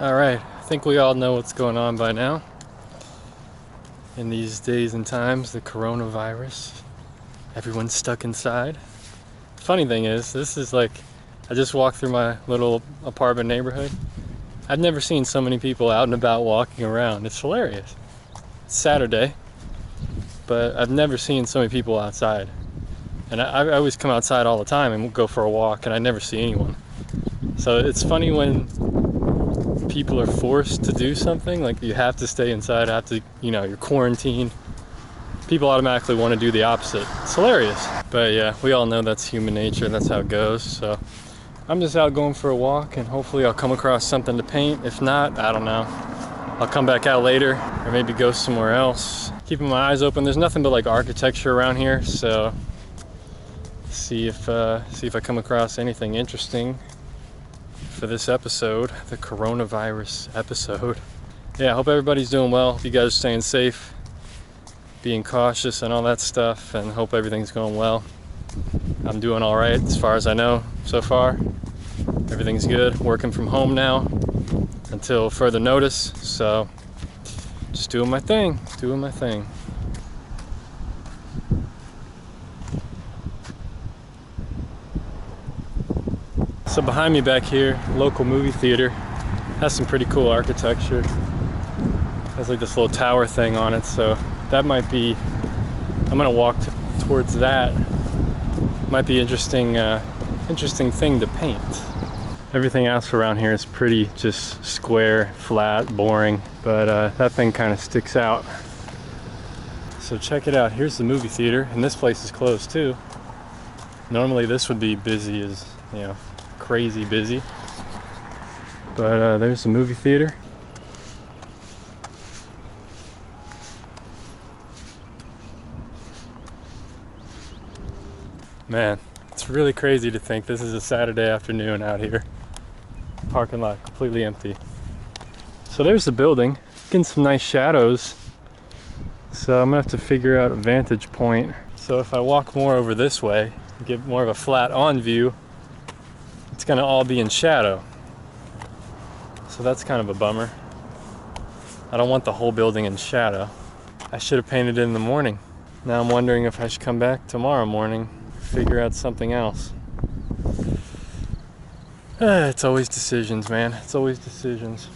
Alright, I think we all know what's going on by now. In these days and times, the coronavirus, everyone's stuck inside. Funny thing is, this is like, I just walked through my little apartment neighborhood. I've never seen so many people out and about walking around. It's hilarious. It's Saturday, but I've never seen so many people outside. And I always come outside all the time and go for a walk, and I never see anyone. So it's funny when people are forced to do something, like you have to stay inside, you're quarantined. People automatically want to do the opposite. It's hilarious. But yeah, we all know that's human nature, that's how it goes. So I'm just out going for a walk, and hopefully I'll come across something to paint. If not, I don't know. I'll come back out later, or maybe go somewhere else. Keeping my eyes open. There's nothing but like architecture around here, so see if I come across anything interesting for this episode, the coronavirus episode. Yeah, I hope everybody's doing well. Hope you guys are staying safe, being cautious and all that stuff, and hope everything's going well. I'm doing all right as far as I know so far. Everything's good. Working from home now until further notice, so just doing my thing. So behind me back here, local movie theater, has some pretty cool architecture. Has like this little tower thing on it, so that might be, I'm gonna walk towards that. Might be interesting thing to paint. Everything else around here is pretty just square, flat, boring, but that thing kind of sticks out. So check it out, here's the movie theater, and this place is closed too. Normally this would be busy as, crazy busy, but there's the movie theater. Man, it's really crazy to think this is a Saturday afternoon out here. Parking lot completely empty. So there's the building, getting some nice shadows, so I'm gonna have to figure out a vantage point. So if I walk more over this way, get more of a flat on view, it's gonna all be in shadow. So that's kind of a bummer. I don't want the whole building in shadow. I should have painted it in the morning. Now I'm wondering if I should come back tomorrow morning, figure out something else. It's always decisions, man. It's always decisions.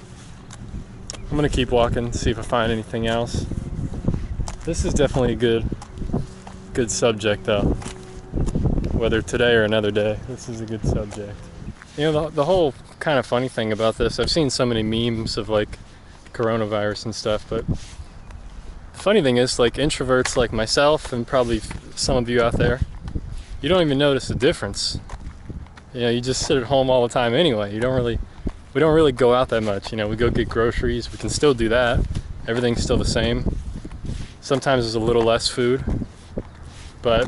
I'm gonna keep walking, see if I find anything else. This is definitely a good subject though. Whether today or another day, this is a good subject. The whole kind of funny thing about this, I've seen so many memes of like coronavirus and stuff, but the funny thing is, like, introverts like myself and probably some of you out there, you don't even notice the difference. You just sit at home all the time anyway. We don't really go out that much. We go get groceries, we can still do that. Everything's still the same. Sometimes there's a little less food, but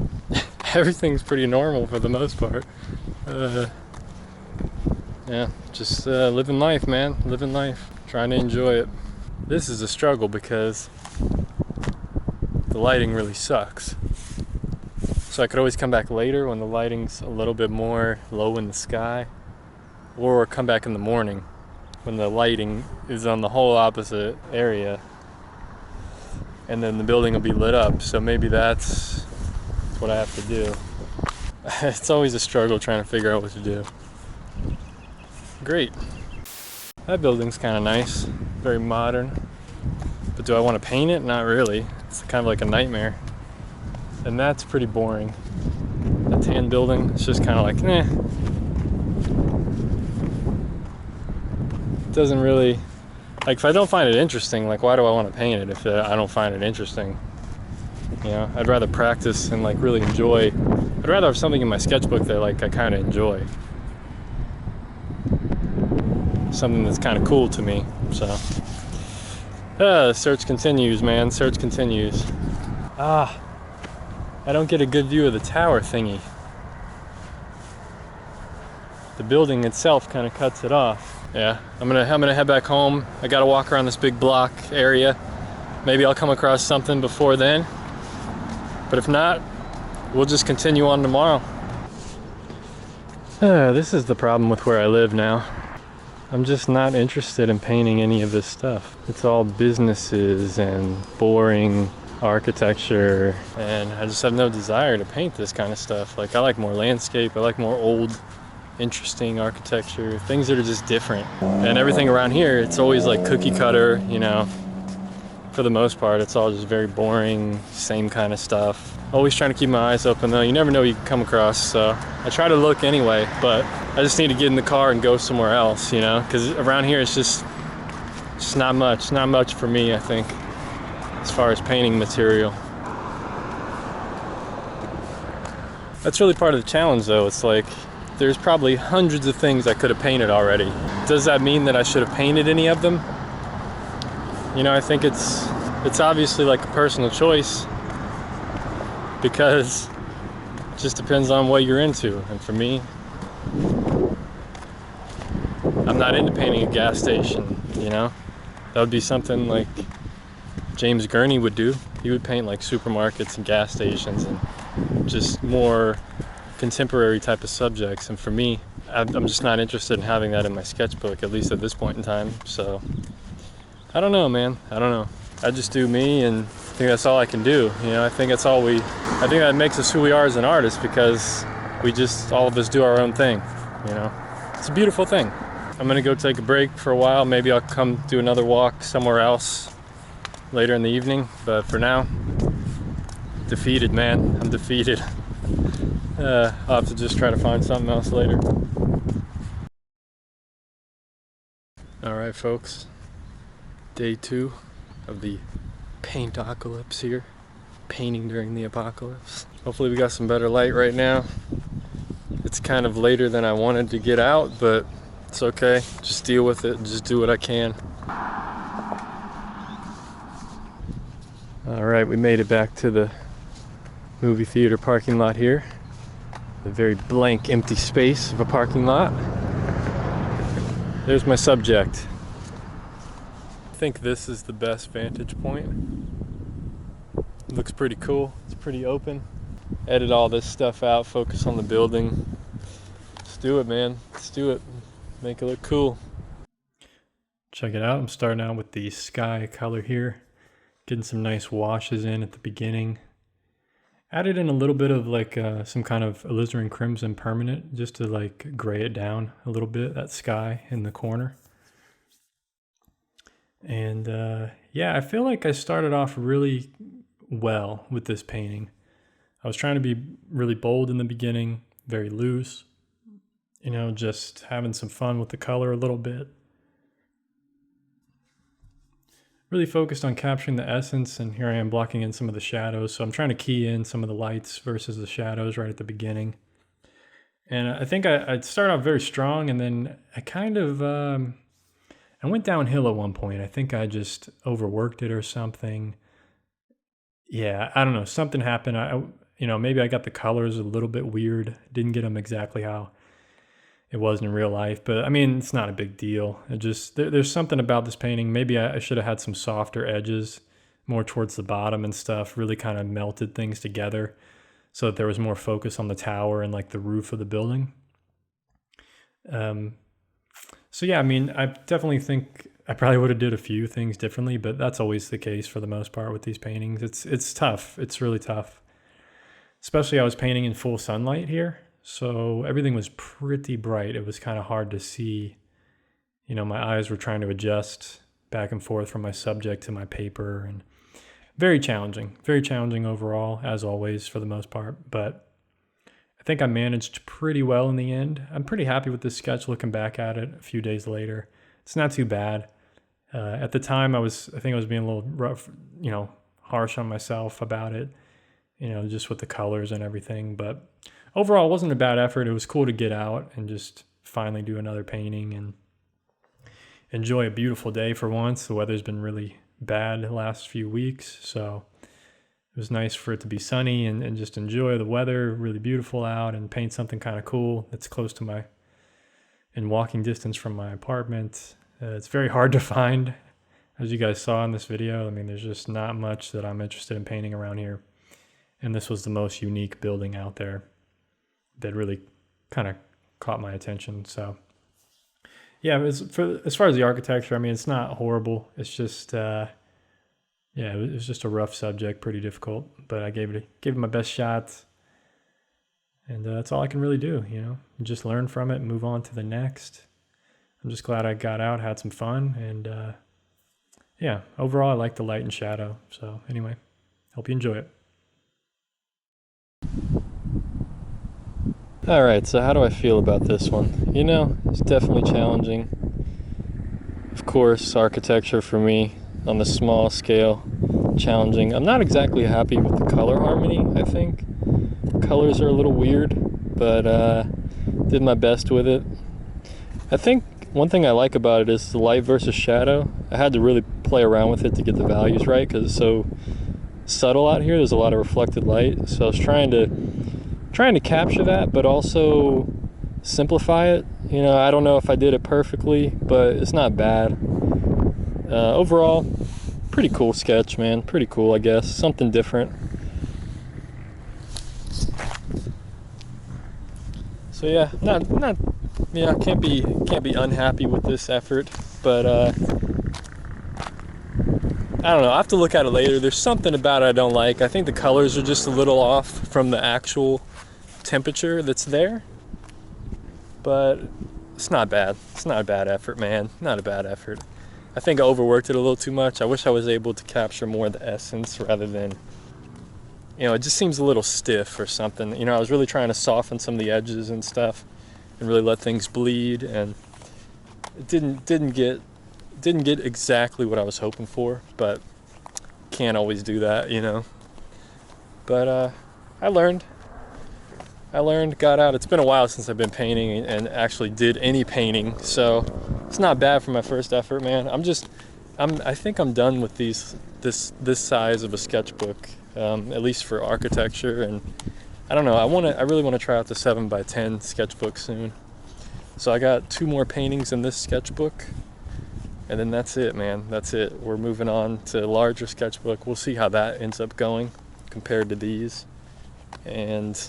everything's pretty normal for the most part. Yeah, just living life, man. Living life. Trying to enjoy it. This is a struggle because the lighting really sucks. So I could always come back later when the lighting's a little bit more low in the sky, or come back in the morning when the lighting is on the whole opposite area, and then the building will be lit up. So maybe that's what I have to do. It's always a struggle trying to figure out what to do. Great. That building's kind of nice, very modern. But do I want to paint it? Not really. It's kind of like a nightmare. And that's pretty boring. That tan building, it's just kind of like, eh. It doesn't really, like, if I don't find it interesting, like, why do I want to paint it if I don't find it interesting? I'd rather practice and like really enjoy. I'd rather have something in my sketchbook that like I kind of enjoy. Something that's kind of cool to me. So search continues, man. Search continues. I don't get a good view of the tower thingy. The building itself kind of cuts it off. Yeah, I'm gonna head back home. I gotta walk around this big block area. Maybe I'll come across something before then. But if not, we'll just continue on tomorrow. This is the problem with where I live now. I'm just not interested in painting any of this stuff. It's all businesses and boring architecture, and I just have no desire to paint this kind of stuff. Like, I like more landscape, I like more old, interesting architecture, things that are just different. And everything around here, it's always like cookie cutter, you know. For the most part, it's all just very boring, same kind of stuff. Always trying to keep my eyes open though. You never know what you can come across, so I try to look anyway, but I just need to get in the car and go somewhere else, you know, because around here it's just not much for me, I think, as far as painting material. That's really part of the challenge though. It's like, there's probably hundreds of things I could have painted already. Does that mean that I should have painted any of them? You know, I think it's obviously like a personal choice, because it just depends on what you're into. And for me, I'm not into painting a gas station, you know? That would be something like James Gurney would do. He would paint like supermarkets and gas stations and just more contemporary type of subjects. And for me, I'm just not interested in having that in my sketchbook, at least at this point in time. So I don't know, man. I don't know. I just do me, and I think that's all I can do. You know, I think that makes us who we are as an artist, because we just, all of us do our own thing, you know. It's a beautiful thing. I'm gonna go take a break for a while. Maybe I'll come do another walk somewhere else later in the evening. But for now, defeated, man. I'm defeated. I'll have to just try to find something else later. All right, folks. Day 2 of the paint-ocalypse here. Painting during the apocalypse. Hopefully we got some better light right now. It's kind of later than I wanted to get out, but it's okay. Just deal with it. Just do what I can. All right, we made it back to the movie theater parking lot here. A very blank, empty space of a parking lot. There's my subject. I think this is the best vantage point. It looks pretty cool. It's pretty open. Edit all this stuff out, focus on the building. Let's do it, man. Let's do it. Make it look cool. Check it out. I'm starting out with the sky color here. Getting some nice washes in at the beginning. Added in a little bit of like some kind of alizarin crimson permanent, just to like gray it down a little bit, that sky in the corner. And yeah, I feel like I started off really well with this painting. I was trying to be really bold in the beginning, very loose, you know, just having some fun with the color a little bit. Really focused on capturing the essence, and here I am blocking in some of the shadows. So I'm trying to key in some of the lights versus the shadows right at the beginning. And I think I'd start off very strong, and then I kind of, I went downhill at one point. I think I just overworked it or something. Yeah, I don't know. Something happened. You know, maybe I got the colors a little bit weird. Didn't get them exactly how it was in real life, but I mean, it's not a big deal. It just, there's something about this painting. Maybe I should have had some softer edges, more towards the bottom and stuff, really kind of melted things together so that there was more focus on the tower and like the roof of the building. So yeah, I mean, I definitely think I probably would have did a few things differently, but that's always the case for the most part with these paintings. It's tough. It's really tough. Especially I was painting in full sunlight here. So everything was pretty bright. It was kind of hard to see. You know, my eyes were trying to adjust back and forth from my subject to my paper, and very challenging overall, as always, for the most part. But I think I managed pretty well in the end. I'm pretty happy with this sketch looking back at it a few days later. It's not too bad. At the time, I think I was being a little rough, you know, harsh on myself about it, you know, just with the colors and everything. But overall, it wasn't a bad effort. It was cool to get out and just finally do another painting and enjoy a beautiful day for once. The weather's been really bad the last few weeks, so it was nice for it to be sunny and just enjoy the weather, really beautiful out, and paint something kind of cool that's close to in walking distance from my apartment. It's very hard to find, as you guys saw in this video. I mean, there's just not much that I'm interested in painting around here. And this was the most unique building out there that really kind of caught my attention. So Yeah, as far as the architecture, I mean, it's not horrible. It's just, yeah, it was just a rough subject, pretty difficult. But I gave it my best shot, and that's all I can really do. You know, just learn from it, and move on to the next. I'm just glad I got out, had some fun, and yeah, overall, I like the light and shadow. So anyway, hope you enjoy it. All right, so how do I feel about this one? You know, it's definitely challenging. Of course, architecture for me on the small scale, challenging. I'm not exactly happy with the color harmony, I think. Colors are a little weird, but did my best with it. I think one thing I like about it is the light versus shadow. I had to really play around with it to get the values right because it's so subtle out here. There's a lot of reflected light, so I was trying to capture that, but also simplify it. You know, I don't know if I did it perfectly, but it's not bad. Overall, pretty cool sketch, man. Pretty cool, I guess. Something different. So yeah, yeah, can't be unhappy with this effort, but I don't know. I have to look at it later. There's something about it I don't like. I think the colors are just a little off from the actual temperature that's there, but it's not bad. It's not a bad effort, man. Not a bad effort. I think I overworked it a little too much. I wish I was able to capture more of the essence rather than, you know, it just seems a little stiff or something. You know, I was really trying to soften some of the edges and stuff and really let things bleed, and it didn't get exactly what I was hoping for, but can't always do that, you know. But I learned, got out. It's been a while since I've been painting and actually did any painting, so it's not bad for my first effort, man. I think I'm done with this size of a sketchbook, at least for architecture, and I don't know. I really want to try out the 7x10 sketchbook soon. So I got 2 more paintings in this sketchbook, and then that's it, man. That's it. We're moving on to a larger sketchbook. We'll see how that ends up going compared to these. And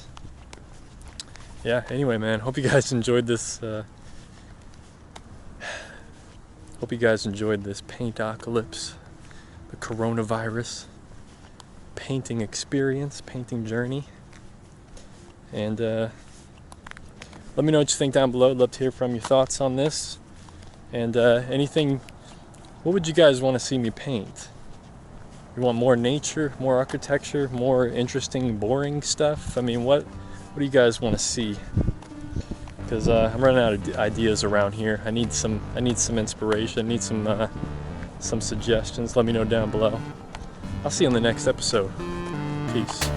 yeah, anyway, man, hope you guys enjoyed this. Hope you guys enjoyed this paint-ocalypse, the coronavirus painting experience, painting journey. And let me know what you think down below. I'd love to hear from your thoughts on this. And anything, what would you guys want to see me paint? You want more nature, more architecture, more interesting, boring stuff? I mean, what do you guys want to see? Because I'm running out of ideas around here. I need some inspiration. I need some suggestions. Let me know down below. I'll see you on the next episode. Peace.